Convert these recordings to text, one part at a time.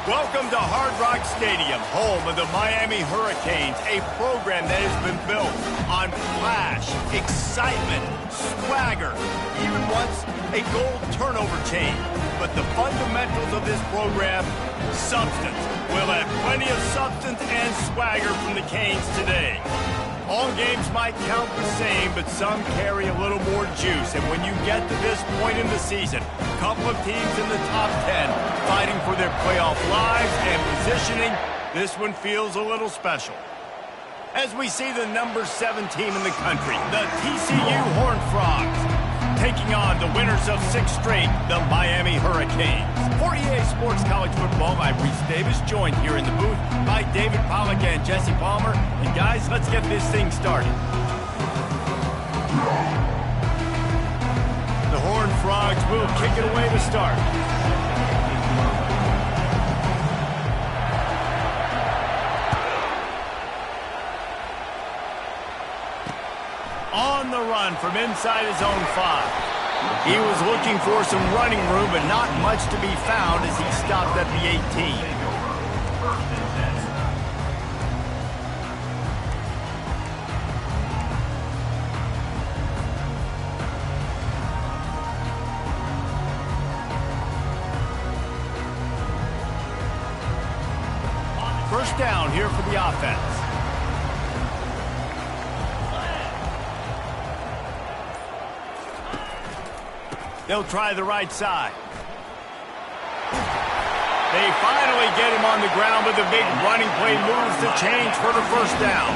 Welcome to Hard Rock Stadium, home of the Miami Hurricanes, a program that has been built on flash, excitement, swagger, even once a gold turnover chain. But the fundamentals of this program, substance. We'll have plenty of substance and swagger from the Canes today. All games might count the same, but some carry a little more juice. And when you get to this point in the season, a couple of teams in the top 10 fighting for their playoff lives and positioning, this one feels a little special. As we see the number 7 team in the country, the TCU Horned Frogs, taking on the winners of 6 straight, the Miami Hurricanes. For EA Sports College Football, I'm Reese Davis, joined here in the booth by David Pollack and Jesse Palmer. And guys, let's get this thing started. The Horned Frogs will kick it away to start. On the run from inside his own 5. He was looking for some running room, but not much to be found as he stopped at the 18. First down here for the offense. They'll try the right side. They finally get him on the ground, but the big running play moves the chains for the first down.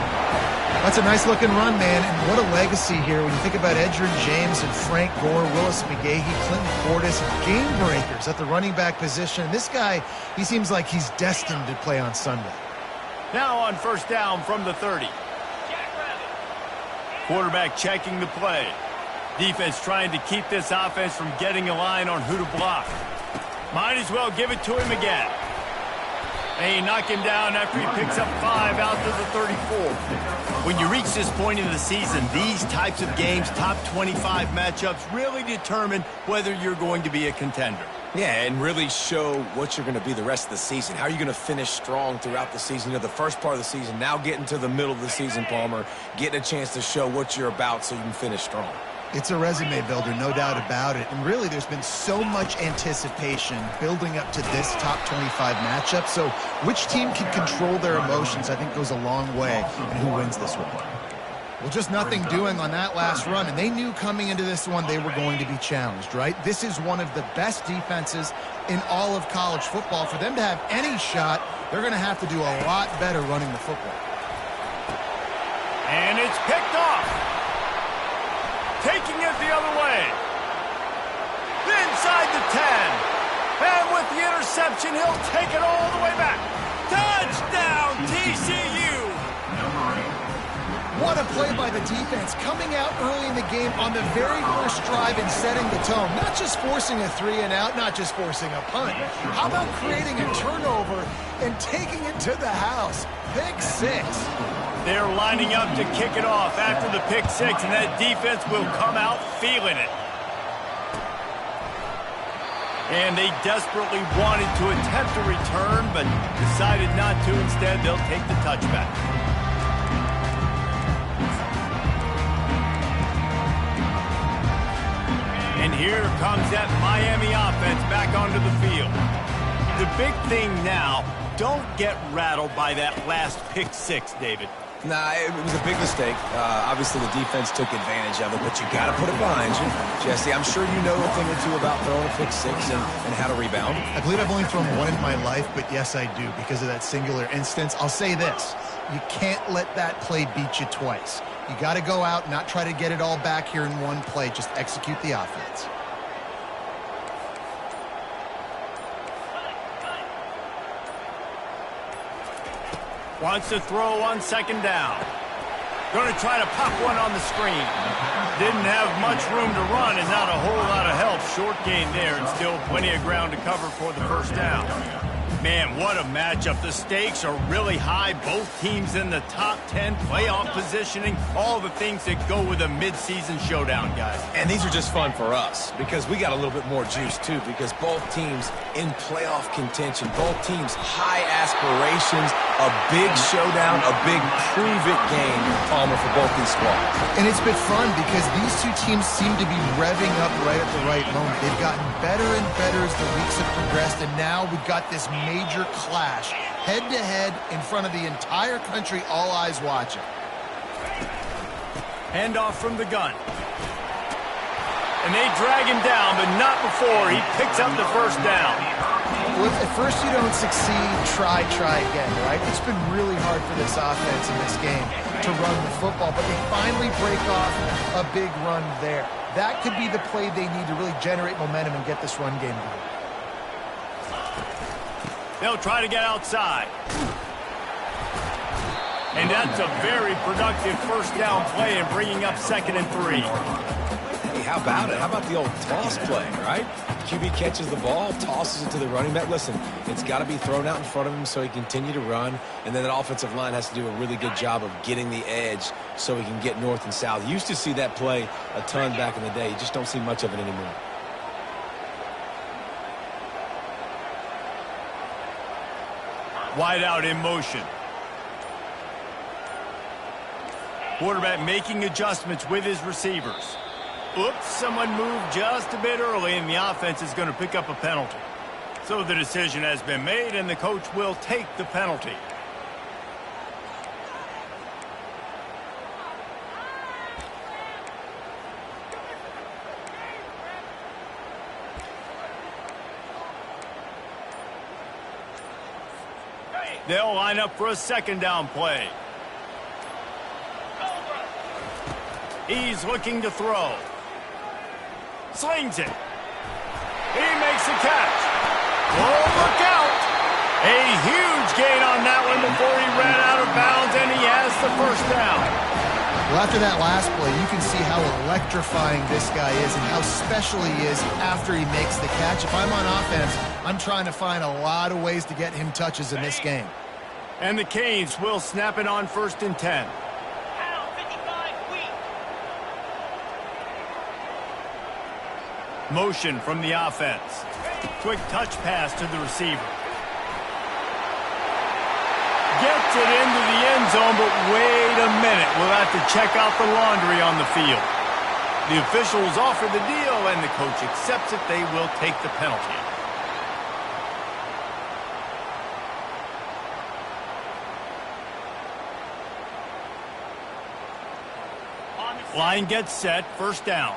That's a nice-looking run, man, and what a legacy here. When you think about Edgerrin James and Frank Gore, Willis McGahee, Clinton Portis, game breakers at the running back position. This guy, he seems like he's destined to play on Sunday. Now on first down from the 30. Quarterback checking the play. Defense trying to keep this offense from getting a line on who to block. Might as well give it to him again. They knock him down after he picks up 5 out to the 34. When you reach this point in the season, these types of games, top 25 matchups, really determine whether you're going to be a contender. Yeah, and really show what you're going to be the rest of the season. How are you going to finish strong throughout the season? You know, the first part of the season, now getting to the middle of the season, Palmer, getting a chance to show what you're about so you can finish strong. It's a resume builder, no doubt about it. And really, there's been so much anticipation building up to this top 25 matchup. So which team can control their emotions, I think, goes a long way in who wins this one. Well, just nothing doing on that last run. And they knew coming into this one they were going to be challenged, right? This is one of the best defenses in all of college football. For them to have any shot, they're going to have to do a lot better running the football. And it's picked off. Taking it the other way. Inside the 10. And with the interception, he'll take it all the way back. Touchdown, TCU! What a play by the defense, coming out early in the game on the very first drive and setting the tone. Not just forcing a 3-and-out, not just forcing a punt. How about creating a turnover and taking it to the house? Pick 6. They're lining up to kick it off after the pick 6, and that defense will come out feeling it. And they desperately wanted to attempt a return, but decided not to. Instead, they'll take the touchback. And here comes that Miami offense back onto the field. The big thing now, don't get rattled by that last pick 6, David. Nah, it was a big mistake. Obviously, the defense took advantage of it, but you got to put it behind you. Jesse, I'm sure you know a thing or two about throwing a pick 6 and how to rebound. I believe I've only thrown one in my life, but yes, I do, because of that singular instance. I'll say this. You can't let that play beat you twice. You got to go out, not try to get it all back here in one play. Just execute the offense. Wants to throw on second down. Going to try to pop one on the screen. Didn't have much room to run and not a whole lot of help. Short gain there and still plenty of ground to cover for the first down. Man, what a matchup. The stakes are really high. Both teams in the top 10, playoff positioning, all the things that go with a midseason showdown, guys. And these are just fun for us because we got a little bit more juice, too, because both teams in playoff contention, both teams high aspirations, a big showdown, a big prove-it game, Palmer, for both these squads. And it's been fun because these two teams seem to be revving up right at the right moment. They've gotten better and better as the weeks have progressed, and now we've got this major clash, head-to-head in front of the entire country, all eyes watching. Handoff from the gun. And they drag him down, but not before he picks up the first down. Well, if at first you don't succeed, try again, right? It's been really hard for this offense in this game to run the football, but they finally break off a big run there. That could be the play they need to really generate momentum and get this run game going. They'll try to get outside. And that's a very productive first down play and bringing up 2nd and 3. Hey, how about it? How about the old toss play, right? QB catches the ball, tosses it to the running back. Listen, it's got to be thrown out in front of him so he can continue to run, and then that offensive line has to do a really good job of getting the edge so he can get north and south. You used to see that play a ton back in the day. You just don't see much of it anymore. Wide out in motion. Quarterback making adjustments with his receivers. Oops, someone moved just a bit early, and the offense is going to pick up a penalty. So the decision has been made, and the coach will take the penalty. They'll line up for a 2nd down play. He's looking to throw. Slings it. He makes the catch. Oh, look out. A huge gain on that one before he ran out of bounds, and he has the first down. Well, after that last play, you can see how electrifying this guy is and how special he is after he makes the catch. If I'm on offense, I'm trying to find a lot of ways to get him touches in this game. And the Canes will snap it on 1st and 10. Motion from the offense. Quick touch pass to the receiver. Gets it into the end zone, but wait a minute. We'll have to check out the laundry on the field. The officials offer the deal, and the coach accepts it. They will take the penalty. Line gets set, 1st down.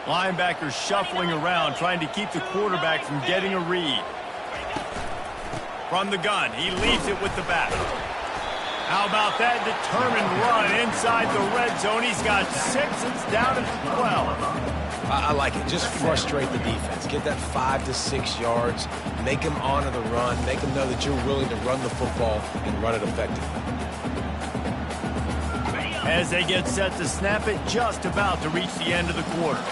Linebackers shuffling around, trying to keep the quarterback from getting a read. From the gun, he leaves it with the back. How about that determined run inside the red zone? He's got 6, it's down to 12. I like it. Just frustrate the defense. Get that 5 to 6 yards. Make them honor the run. Make them know that you're willing to run the football and run it effectively. As they get set to snap it, just about to reach the end of the quarter.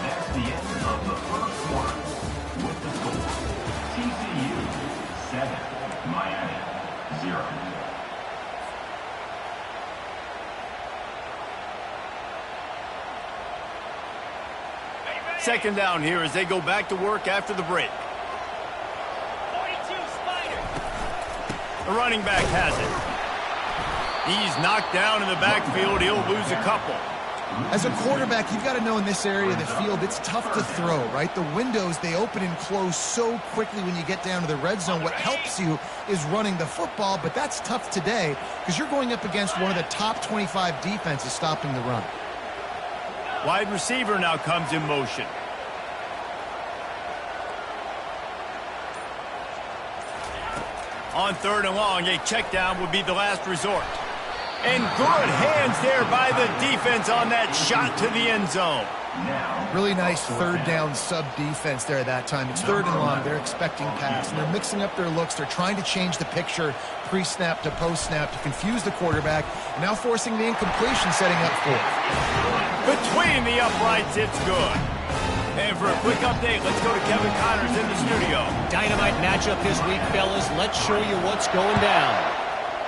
That's the end of the first quarter. With the score, TCU 7, Miami 0. Second down here as they go back to work after the break. 42 Spider. The running back has it. He's knocked down in the backfield. He'll lose a couple. As a quarterback, you've got to know in this area of the field, it's tough to throw, right? The windows, they open and close so quickly when you get down to the red zone. What helps you is running the football, but that's tough today because you're going up against one of the top 25 defenses stopping the run. Wide receiver now comes in motion. On 3rd and long, a check down would be the last resort. And good hands there by the defense on that shot to the end zone. Really nice third down sub defense there at that time. It's third and long. They're expecting pass, and they're mixing up their looks. They're trying to change the picture pre-snap to post-snap to confuse the quarterback, and now forcing the incompletion, setting up fourth. Between the uprights, it's good. And for a quick update, let's go to Kevin Connors in the studio. Dynamite matchup this week, fellas. Let's show you what's going down.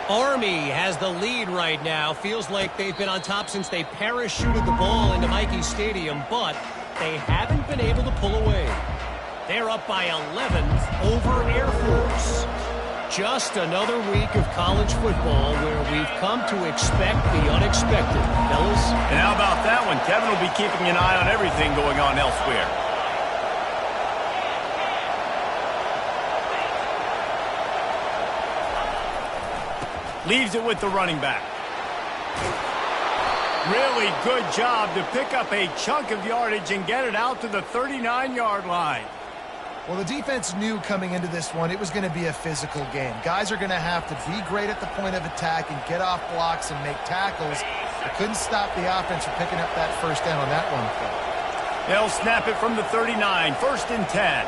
Army has the lead right now. Feels like they've been on top since they parachuted the ball into Michie Stadium, but they haven't been able to pull away. They're up by 11 over Air Force. Just another week of college football where we've come to expect the unexpected, fellas. And how about that one? Kevin will be keeping an eye on everything going on elsewhere. Leaves it with the running back. Really good job to pick up a chunk of yardage and get it out to the 39-yard line. Well, the defense knew coming into this one it was going to be a physical game. Guys are going to have to be great at the point of attack and get off blocks and make tackles. They couldn't stop the offense from picking up that first down on that one play. They'll snap it from the 39, 1st and 10.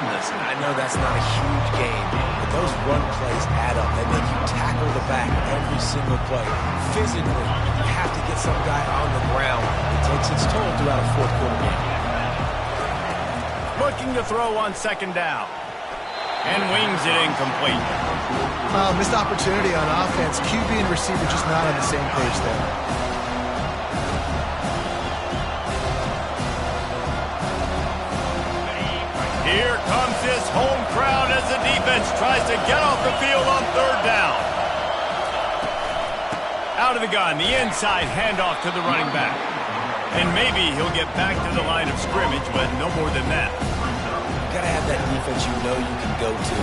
Listen, I know that's not a huge game, but those run plays add up. They make you tackle the back every single play. Physically, you have to get some guy on the ground. It takes its toll throughout a fourth quarter game. Looking to throw on 2nd down. And wings it incomplete. Missed opportunity on offense. QB and receiver just not on the same page there. Here comes his home crowd as the defense tries to get off the field on 3rd down. Out of the gun, the inside handoff to the running back. And maybe he'll get back to the line of scrimmage, but no more than that. You gotta have that defense you know you can go to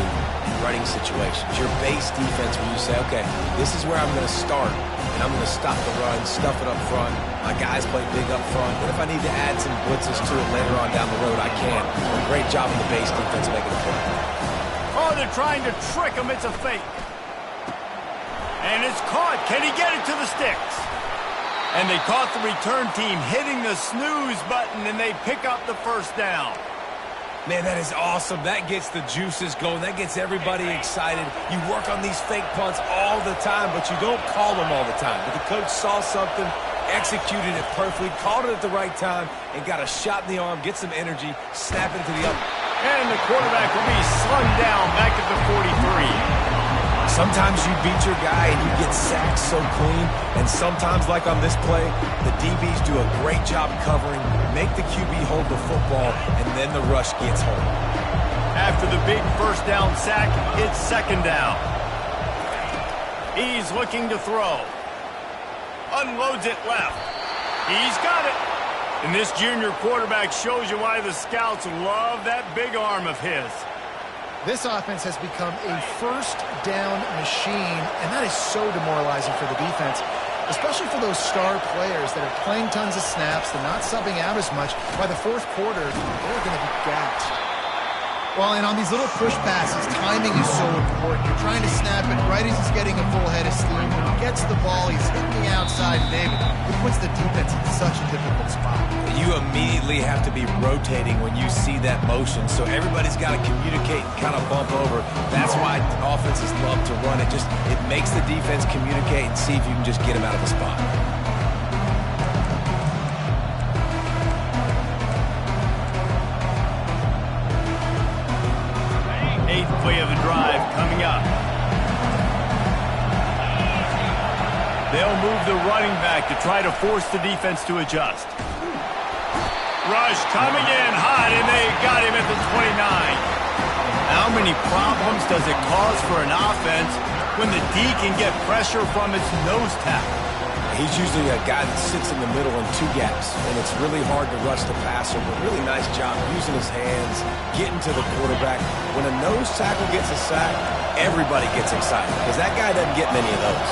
in running situations. Your base defense where you say, okay, this is where I'm gonna start, and I'm gonna stop the run, stuff it up front. My guys play big up front, and if I need to add some blitzes to it later on down the road, I can. Great job in the base defense making a play. Oh, they're trying to trick him. It's a fake. And it's caught. Can he get it to the sticks? And they caught the return team hitting the snooze button, and they pick up the 1st down. Man, that is awesome. That gets the juices going. That gets everybody excited. You work on these fake punts all the time, but you don't call them all the time. But the coach saw something, executed it perfectly, called it at the right time, and got a shot in the arm, get some energy, snap it to the up. And the quarterback will be slung down back at the 43. Sometimes you beat your guy and you get sacked so clean, and sometimes, like on this play, the DBs do a great job covering, make the QB hold the football, and then the rush gets home. After the big 1st down sack, it's 2nd down. He's looking to throw. Unloads it left. He's got it. And this junior quarterback shows you why the scouts love that big arm of his. This offense has become a 1st down machine, and that is so demoralizing for the defense, especially for those star players that are playing tons of snaps. They're not subbing out as much. By the 4th quarter, they're going to be gassed. Well, and on these little push passes, timing is so important. You're trying to snap it right as he's getting a full head of steam. When he gets the ball, he's hitting the outside, David. It puts the defense in such a difficult spot. You immediately have to be rotating when you see that motion, so everybody's got to communicate and kind of bump over. That's why offenses love to run it. It makes the defense communicate and see if you can just get him out of the spot. Play of the drive coming up. They'll move the running back to try to force the defense to adjust. Rush coming in hot, and they got him at the 29. How many problems does it cause for an offense when the D can get pressure from its nose tackle? He's usually a guy that sits in the middle in 2 gaps, and it's really hard to rush the passer, but really nice job using his hands, getting to the quarterback. When a nose tackle gets a sack, everybody gets excited, because that guy doesn't get many of those.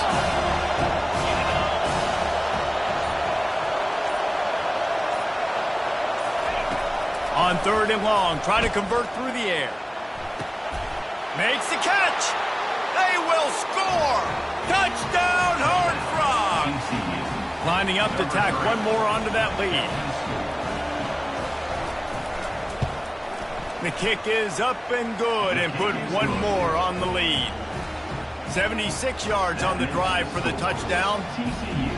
On 3rd and long, trying to convert through the air. Makes the catch. They will score. Touchdown, Horned Frogs. Lining up to tack one more onto that lead. The kick is up and good and put one more on the lead. 76 yards on the drive for the touchdown.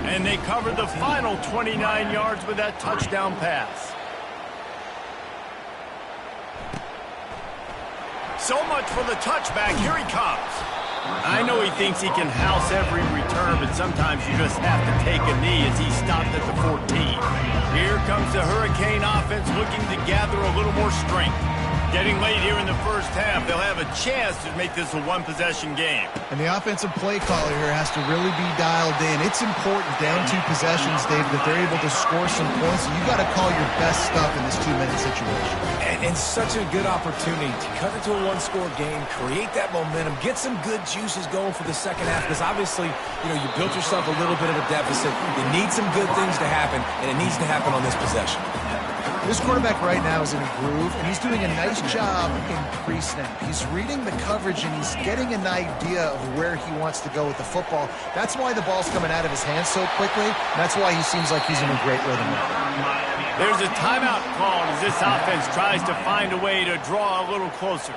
And they covered the final 29 yards with that touchdown pass. So much for the touchback. Here he comes. I know he thinks he can house every return, but sometimes you just have to take a knee as he stopped at the 14. Here comes the Hurricane offense looking to gather a little more strength. Getting late here in the first half, they'll have a chance to make this a one-possession game. And the offensive play caller here has to really be dialed in. It's important down 2 possessions, Dave, that they're able to score some points. So you got to call your best stuff in this 2-minute situation. And such a good opportunity to cut into a one-score game, create that momentum, get some good juices going for the second half. Because obviously, you built yourself a little bit of a deficit. You need some good things to happen, and it needs to happen on this possession. This quarterback right now is in a groove, and he's doing a nice job in pre-snap. He's reading the coverage, and he's getting an idea of where he wants to go with the football. That's why the ball's coming out of his hands so quickly. That's why he seems like he's in a great rhythm. There's a timeout called as this offense tries to find a way to draw a little closer.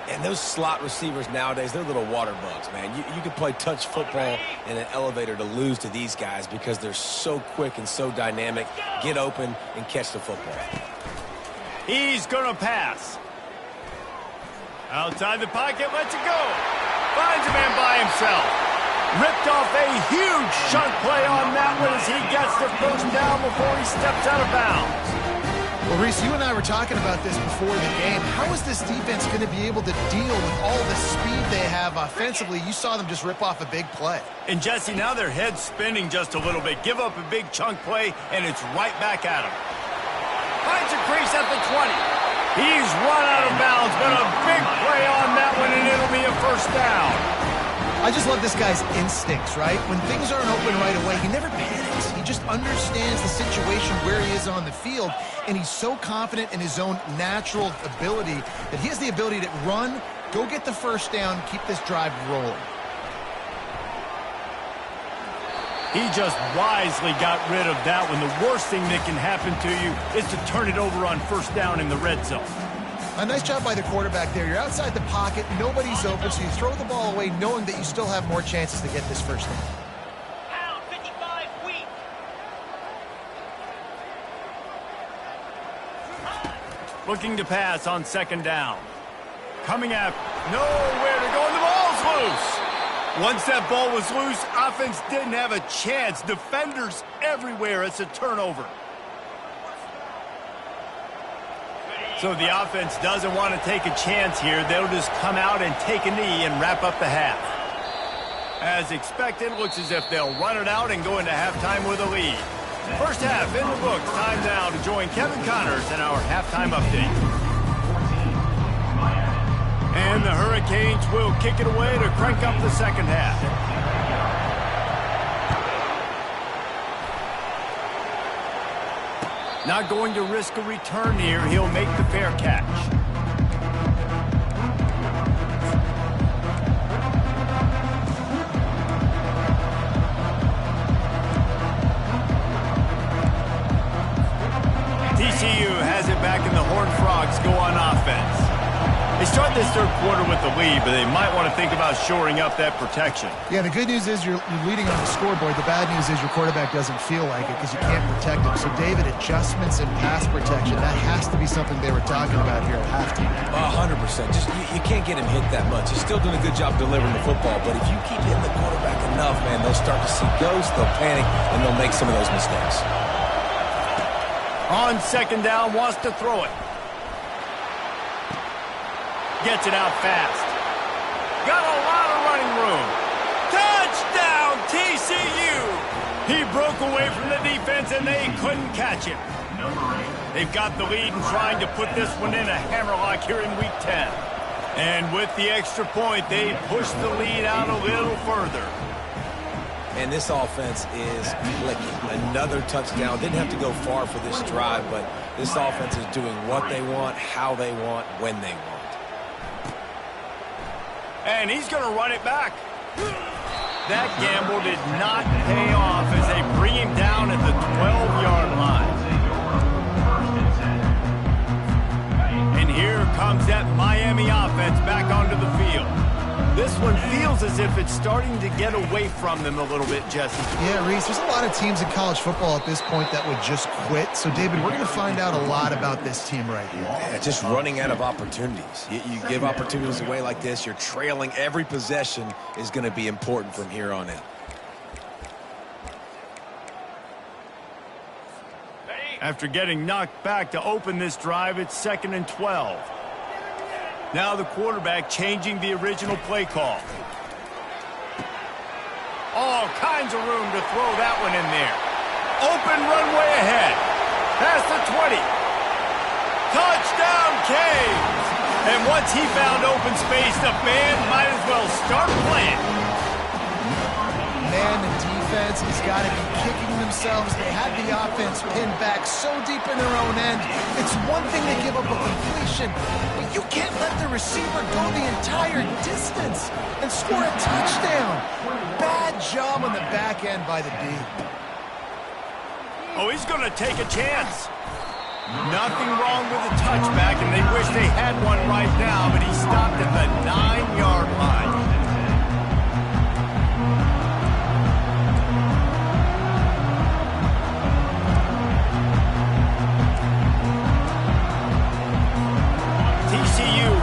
And those slot receivers nowadays, they're little water bugs, man. You can play touch football in an elevator to lose to these guys because they're so quick and so dynamic. Get open and catch the football. He's going to pass. Outside the pocket, lets it go. Finds a man by himself. Ripped off a huge chunk play on that one as he gets the first down before he steps out of bounds. Well, Reese, you and I were talking about this before the game. How is this defense going to be able to deal with all the speed they have offensively? You saw them just rip off a big play. And, Jesse, now their head's spinning just a little bit. Give up a big chunk play, and it's right back at him. Finds a crease at the 20. He's run out of bounds, but a big play on that one, and it'll be a first down. I just love this guy's instincts, right? When things aren't open right away, he never panics. He just understands the situation where he is on the field, and he's so confident in his own natural ability that he has the ability to run, go get the first down, keep this drive rolling. He just wisely got rid of that one. The worst thing that can happen to you is to turn it over on first down in the red zone. A nice job by the quarterback there. You're outside the pocket, nobody's open, so you throw the ball away knowing that you still have more chances to get this first down. Pound 55 weak. Looking to pass on second down. Coming up, nowhere to go, and the ball's loose. Once that ball was loose, offense didn't have a chance. Defenders everywhere. It's a turnover. So the offense doesn't want to take a chance here. They'll just come out and take a knee and wrap up the half. As expected, looks as if they'll run it out and go into halftime with a lead. First half in the books. Time now to join Kevin Connors in our halftime update. And the Hurricanes will kick it away to crank up the second half. Not going to risk a return here. He'll make the fair catch. TCU has it back and the Horned Frogs go on offense. They start this third quarter with the lead, but they might want to think about shoring up that protection. Yeah, the good news is you're leading on the scoreboard. The bad news is your quarterback doesn't feel like it because you can't protect him. So, David, adjustments in pass protection, that has to be something they were talking about here at halftime. 100%. Just you can't get him hit that much. He's still doing a good job delivering the football, but if you keep hitting the quarterback enough, man, they'll start to see ghosts, they'll panic, and they'll make some of those mistakes. On second down, wants to throw it. Gets it out fast. Got a lot of running room. Touchdown, TCU! He broke away from the defense, and they couldn't catch him. They've got the lead and trying to put this one in a hammerlock here in Week 10. And with the extra point, they push the lead out a little further. and this offense is clicking. Another touchdown. Didn't have to go far for this drive, but this offense is doing what they want, how they want, when they want. And he's going to run it back. That gamble did not pay off as they bring him down at the 12-yard line. And here comes that Miami offense back onto the field. This one feels as if it's starting to get away from them a little bit, Jesse. Yeah, Reese, there's a lot of teams in college football at this point that would just quit. So, David, we're going to find out a lot about this team right here. Yeah, just running out of opportunities. You give opportunities away like this, you're trailing. Every possession is going to be important from here on out. After getting knocked back to open this drive, it's 2nd and 12. Now the quarterback changing the original play call. All kinds of room to throw that one in there. Open runway ahead. Past the 20. Touchdown, Canes! And once he found open space, the band might as well start playing. Man, the defense has got to be kicking themselves. They had the offense pinned back so deep in their own end. It's one thing to give up a completion, but you can't let the receiver go the entire distance and score a touchdown. Bad job on the back end by the D. Oh, he's going to take a chance. Nothing wrong with the touchback, and they wish they had one right now, but he stopped at the 9-yard line.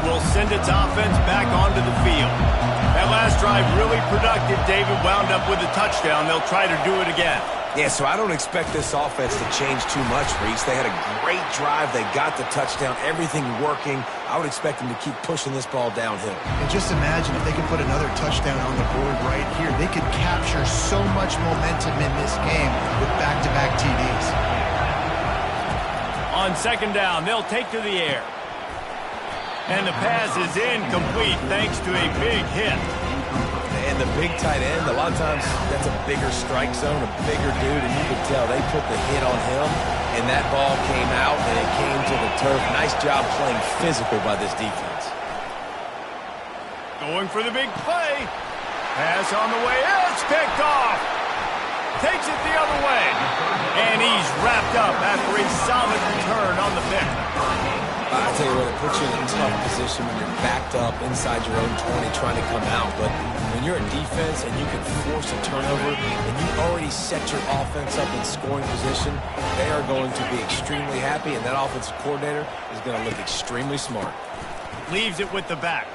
Will send its offense back onto the field. That last drive really productive. David wound up with a touchdown. They'll try to do it again. Yeah, so I don't expect this offense to change too much, Reese. They had a great drive. They got the touchdown. Everything working. I would expect them to keep pushing this ball downhill. And just imagine if they could put another touchdown on the board right here. They could capture so much momentum in this game with back-to-back TDs. On 2nd down, they'll take to the air. And the pass is incomplete thanks to a big hit. And the big tight end, a lot of times that's a bigger strike zone, a bigger dude, and you can tell they put the hit on him, and that ball came out, and it came to the turf. Nice job playing physical by this defense. Going for the big play. Pass on the way. It's picked off. Takes it the other way. And he's wrapped up after a solid return on the pick. I tell you what, it puts you in a tough position when you're backed up inside your own 20 trying to come out. But when you're a defense and you can force a turnover and you already set your offense up in scoring position, they are going to be extremely happy, and that offensive coordinator is going to look extremely smart. Leaves it with the back.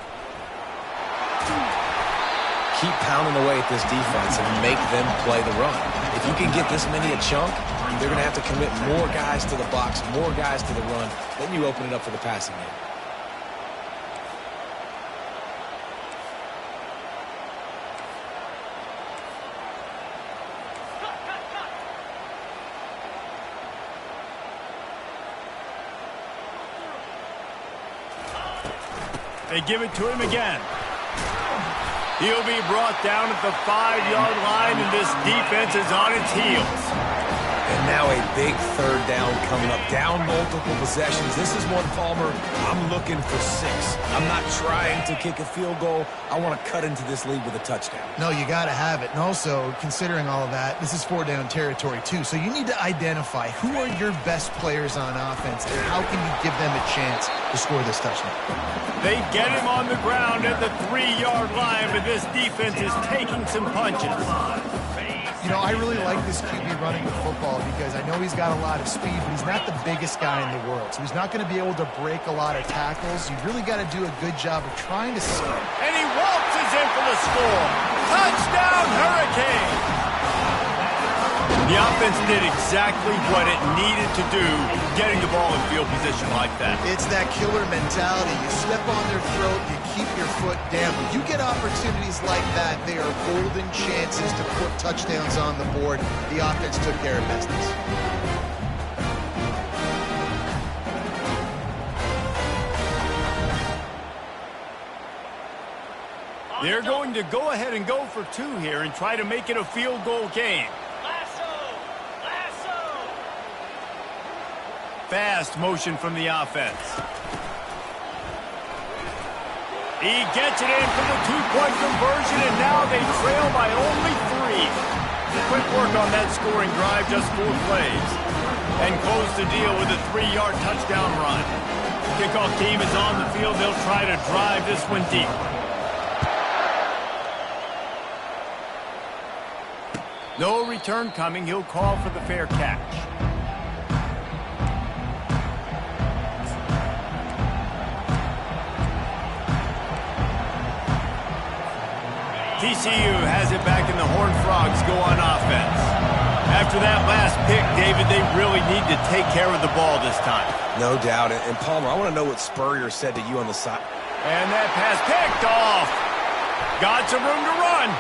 Keep pounding away at this defense and make them play the run. If you can get this many a chunk, they're going to have to commit more guys to the box, more guys to the run. Then you open it up for the passing game. They give it to him again. He'll be brought down at the 5-yard line, and this defense is on its heels. And now a big 3rd down coming up. Down multiple possessions. This is one, Palmer, I'm looking for 6. I'm not trying to kick a field goal. I want to cut into this lead with a touchdown. No, you got to have it. And also, considering all of that, this is 4-down territory too. So you need to identify who are your best players on offense and how can you give them a chance to score this touchdown. They get him on the ground at the 3-yard line, but this defense is taking some punches. You know, I really like this QB running the football because I know he's got a lot of speed, but he's not the biggest guy in the world. So he's not going to be able to break a lot of tackles. You really got to do a good job of trying to see him. And he waltzes in for the score. Touchdown, Hurricane! The offense did exactly what it needed to do, getting the ball in field position like that. It's that killer mentality. You step on their throat, you keep your foot down. When you get opportunities like that, they are golden chances to put touchdowns on the board. The offense took care of business. They're going to go ahead and go for 2 here and try to make it a field goal game. Lasso! Fast motion from the offense. He gets it in for the 2-point conversion, and now they trail by only 3. Quick work on that scoring drive, just 4 plays. And close the deal with a 3-yard touchdown run. Kickoff team is on the field. They'll try to drive this one deep. No return coming. He'll call for the fair catch. TCU has it back, and the Horned Frogs go on offense. After that last pick, David, they really need to take care of the ball this time. No doubt. And Palmer, I want to know what Spurrier said to you on the side. And that pass picked off. Got some room to run.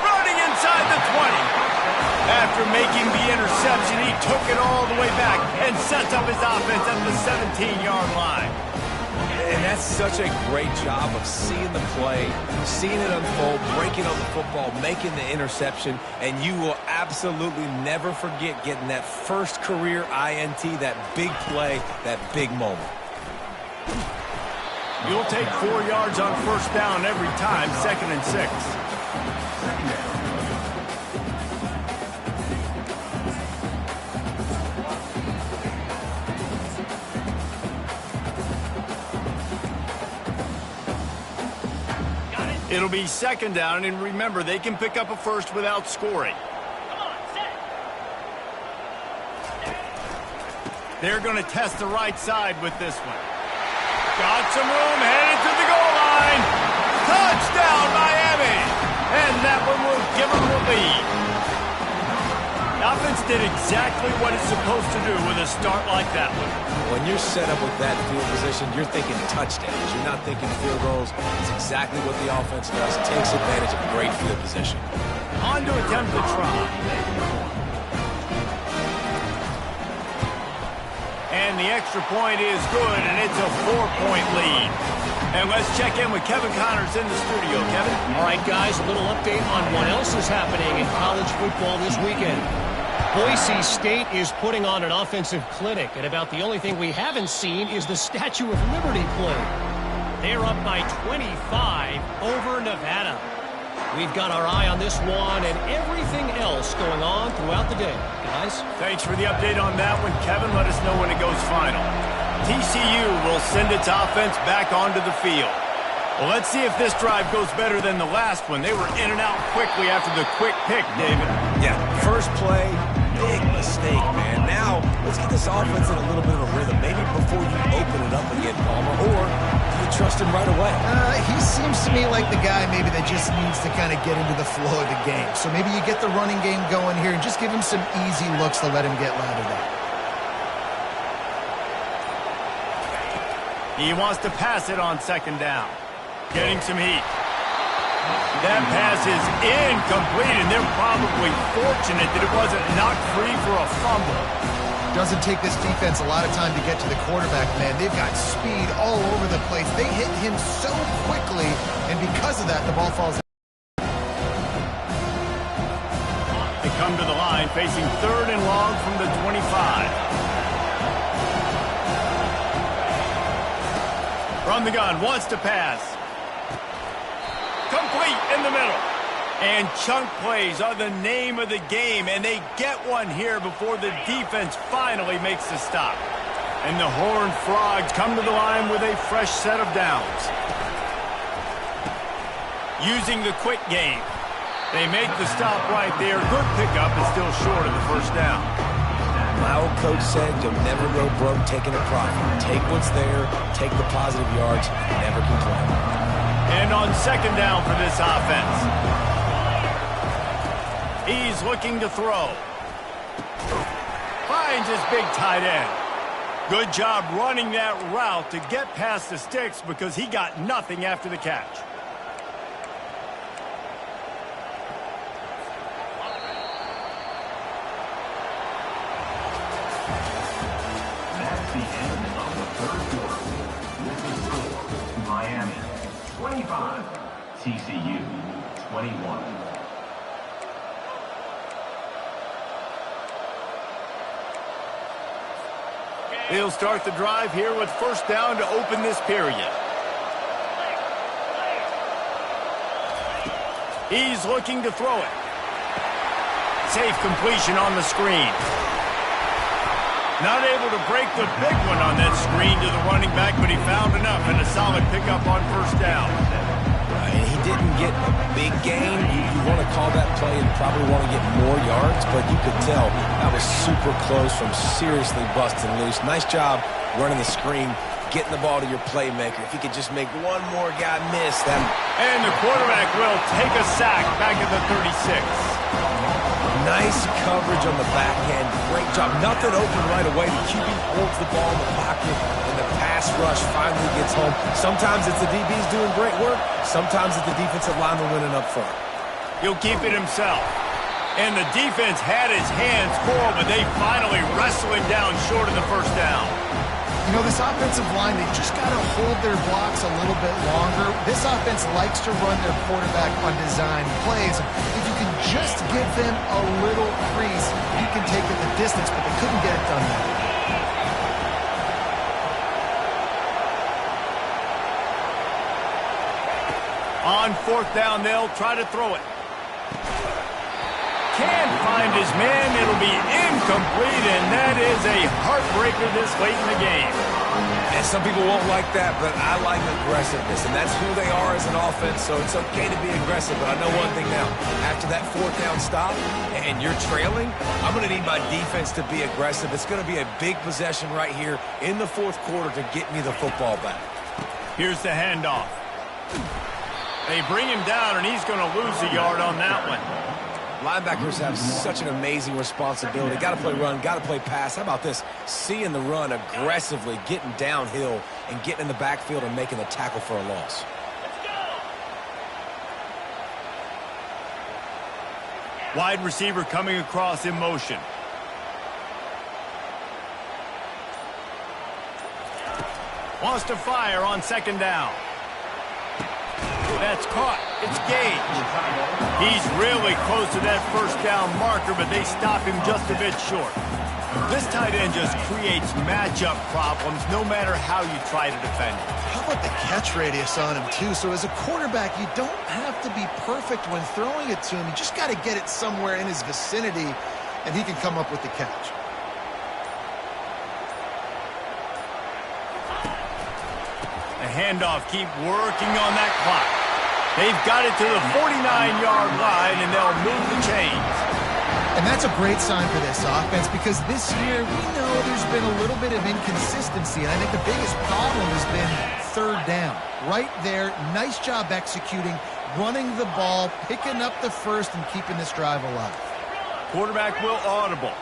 Running inside the 20. After making the interception, he took it all the way back and sets up his offense at the 17-yard line. And that's such a great job of seeing the play, seeing it unfold, breaking on the football, making the interception, and you will absolutely never forget getting that first career INT, that big play, that big moment. You'll take 4 yards on first down every time, 2nd and 6. It'll be 2nd down, and remember, they can pick up a first without scoring. Come on, set. They're going to test the right side with this one. Got some room, headed to the goal line. Touchdown, Miami! And that one will give them the lead. The offense did exactly what it's supposed to do with a start like that one. When you're set up with that field position, you're thinking touchdowns. You're not thinking field goals. It's exactly what the offense does. It takes advantage of great field position. On to attempt the try. And the extra point is good, and it's a 4-point lead. And let's check in with Kevin Connors in the studio. Kevin? All right, guys, a little update on what else is happening in college football this weekend. Boise State is putting on an offensive clinic, and about the only thing we haven't seen is the Statue of Liberty play. They're up by 25 over Nevada. We've got our eye on this one and everything else going on throughout the day. Guys? Thanks for the update on that one, Kevin. Let us know when it goes final. TCU will send its offense back onto the field. Well, let's see if this drive goes better than the last one. They were in and out quickly after the quick pick, David. Yeah, first play, big mistake, man. Now, let's get this offense in a little bit of a rhythm. Maybe before you open it up again, Palmer, or do you trust him right away? He seems to me like the guy maybe that just needs to kind of get into the flow of the game. So maybe you get the running game going here and just give him some easy looks to let him get lathered up. He wants to pass it on 2nd down. Getting some heat. That pass is incomplete, and they're probably fortunate that it wasn't knocked free for a fumble. Doesn't take this defense a lot of time to get to the quarterback, man. They've got speed all over the place. They hit him so quickly, and because of that, the ball falls. They come to the line, facing 3rd and long from the 25. From the gun, wants to pass. Complete in the middle. And chunk plays are the name of the game, and they get one here before the defense finally makes the stop. And the Horned Frogs come to the line with a fresh set of downs. Using the quick game. They make the stop right there. Good pickup, but still short of the first down. My old coach said you'll never go broke taking a profit. Take what's there, take the positive yards, and never complain. And on 2nd down for this offense. He's looking to throw. Finds his big tight end. Good job running that route to get past the sticks because he got nothing after the catch. That's the end of the third quarter. With the score, Miami 25, TCU 21. He'll start the drive here with first down to open this period. He's looking to throw it. Safe completion on the screen. Not able to break the big one on that screen to the running back, but he found enough and a solid pickup on first down. He didn't get a big gain. You want to call that play and probably want to get more yards, but you could tell that was super close from seriously busting loose. Nice job running the screen, getting the ball to your playmaker. If he could just make one more guy miss, that. And the quarterback will take a sack back at the 36. Nice coverage on the back end. Great job. Nothing open right away. The QB holds the ball in the pocket, and the pass rush finally gets home. Sometimes it's the DBs doing great work. Sometimes it's the defensive lineman winning up front. He'll keep it himself. And the defense had his hands full, but they finally wrestle him down short of the first down. You know, this offensive line, they just got to hold their blocks a little bit longer. This offense likes to run their quarterback on design plays. If you can just give them a little crease, you can take it the distance, but they couldn't get it done there. On fourth down, they'll try to throw it. Can't find his man. It'll be incomplete, and that is a heartbreaker this late in the game. And some people won't like that, but I like aggressiveness, and that's who they are as an offense, so it's okay to be aggressive. But I know one thing now. After that fourth down stop and you're trailing, I'm going to need my defense to be aggressive. It's going to be a big possession right here in the fourth quarter to get me the football back. Here's the handoff. They bring him down, and he's going to lose a yard on that one. Linebackers have such an amazing responsibility. Got to play run, got to play pass. How about this? Seeing the run aggressively, getting downhill, and getting in the backfield and making the tackle for a loss. Wide receiver coming across in motion. Wants to fire on second down. That's caught. It's Gage. He's really close to that first down marker, but they stop him just a bit short. This tight end just creates matchup problems no matter how you try to defend it. How about the catch radius on him, too? So as a quarterback, you don't have to be perfect when throwing it to him. You just got to get it somewhere in his vicinity, and he can come up with the catch. The handoff, keep working on that clock. They've got it to the 49-yard line, and they'll move the chains. And that's a great sign for this offense because this year we know there's been a little bit of inconsistency, and I think the biggest problem has been third down. Right there, nice job executing, running the ball, picking up the first, and keeping this drive alive. Quarterback will audible.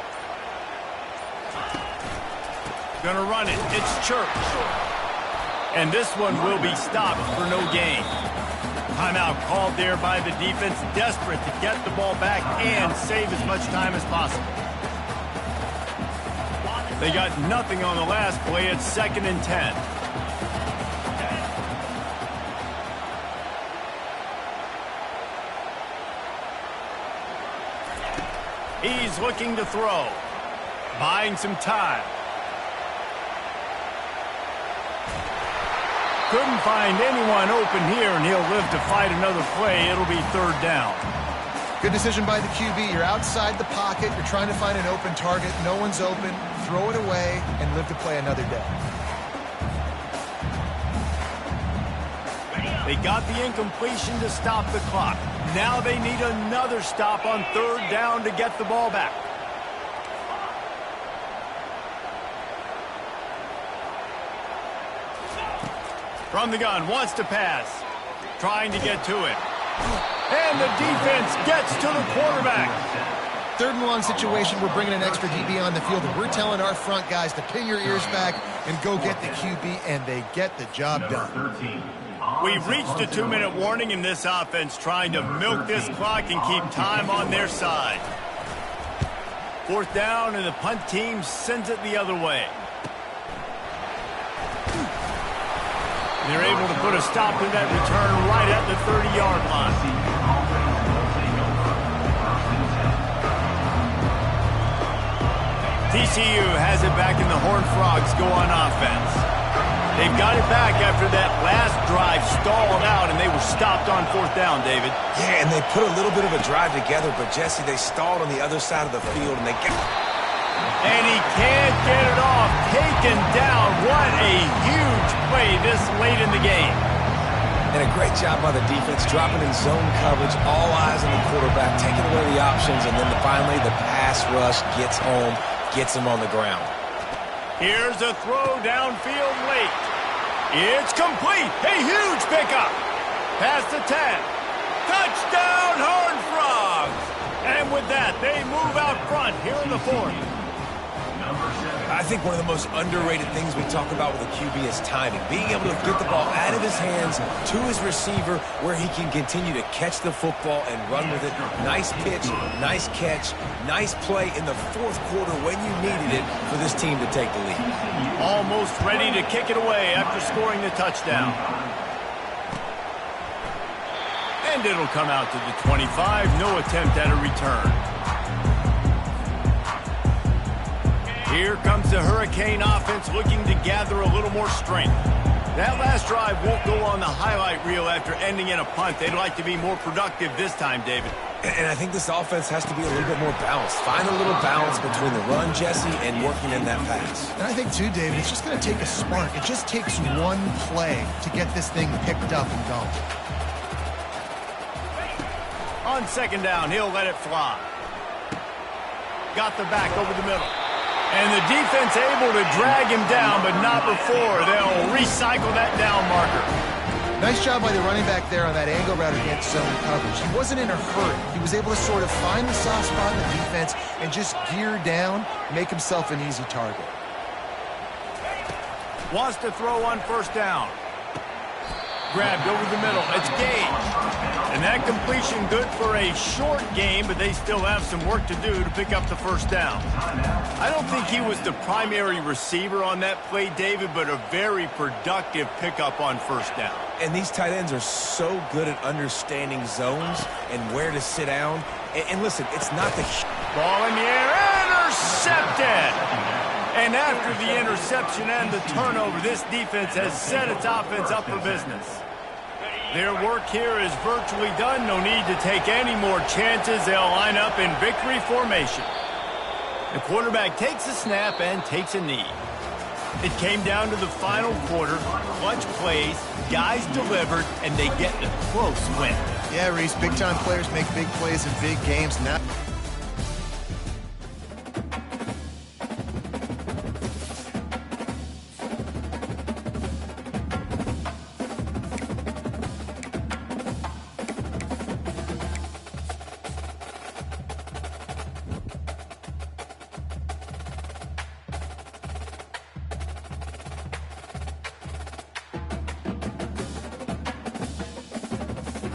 Gonna run it. It's Church. And this one will be stopped for no gain. Timeout called there by the defense, desperate to get the ball back and save as much time as possible. They got nothing on the last play. It's 2nd and 10. He's looking to throw. Buying some time. Couldn't find anyone open here, and he'll live to fight another play. It'll be third down. Good decision by the QB. You're outside the pocket. You're trying to find an open target. No one's open. Throw it away and live to play another day. They got the incompletion to stop the clock. Now they need another stop on third down to get the ball back. From the gun, wants to pass. Trying to get to it. And the defense gets to the quarterback. 3rd and long situation. We're bringing an extra DB on the field. And we're telling our front guys to pin your ears back and go get the QB, and they get the job done. We've reached a 2-minute warning in this offense, trying to milk this clock and keep time on their side. 4th down, and the punt team sends it the other way. They're able to put a stop to that return right at the 30-yard line. TCU has it back in the Horned Frogs go on offense. They've got it back after that last drive stalled out, and they were stopped on 4th down, David. Yeah, and they put a little bit of a drive together, but, Jesse, they stalled on the other side of the field, and they got... And he can't get it off. Taken down. What a huge play this late in the game. And a great job by the defense, dropping in zone coverage, all eyes on the quarterback, taking away the options, and then finally the pass rush gets home, gets him on the ground. Here's a throw downfield late. It's complete. A huge pickup. Past the 10. Touchdown, Horned Frogs. And with that, they move out front here in the 4th. I think one of the most underrated things we talk about with a QB is timing. Being able to get the ball out of his hands to his receiver where he can continue to catch the football and run with it. Nice pitch, nice catch, nice play in the 4th quarter when you needed it for this team to take the lead. Almost ready to kick it away after scoring the touchdown. And it'll come out to the 25. No attempt at a return. Here comes the Hurricane offense looking to gather a little more strength. That last drive won't go on the highlight reel after ending in a punt. They'd like to be more productive this time, David. And I think this offense has to be a little bit more balanced. Find a little balance between the run, Jesse, and working in that pass. And I think, too, David, it's just going to take a spark. It just takes one play to get this thing picked up and going. On 2nd down, he'll let it fly. Got the back over the middle. And the defense able to drag him down, but not before. They'll recycle that down marker. Nice job by the running back there on that angle route against zone coverage. He wasn't in a hurry. He was able to sort of find the soft spot in the defense and just gear down, make himself an easy target. Wants to throw on 1st down. Grabbed over the middle. It's Gage. And that completion good for a short game, but they still have some work to do to pick up the 1st down. I don't think he was the primary receiver on that play, David, but a very productive pickup on 1st down. And these tight ends are so good at understanding zones and where to sit down. And listen, it's not the... Ball in the air, intercepted! And after the interception and the turnover, this defense has set its offense up for business. Their work here is virtually done. No need to take any more chances. They'll line up in victory formation. The quarterback takes a snap and takes a knee. It came down to the final quarter. Clutch plays, guys delivered, and they get a close win. Yeah, Reese, big-time players make big plays in big games. Now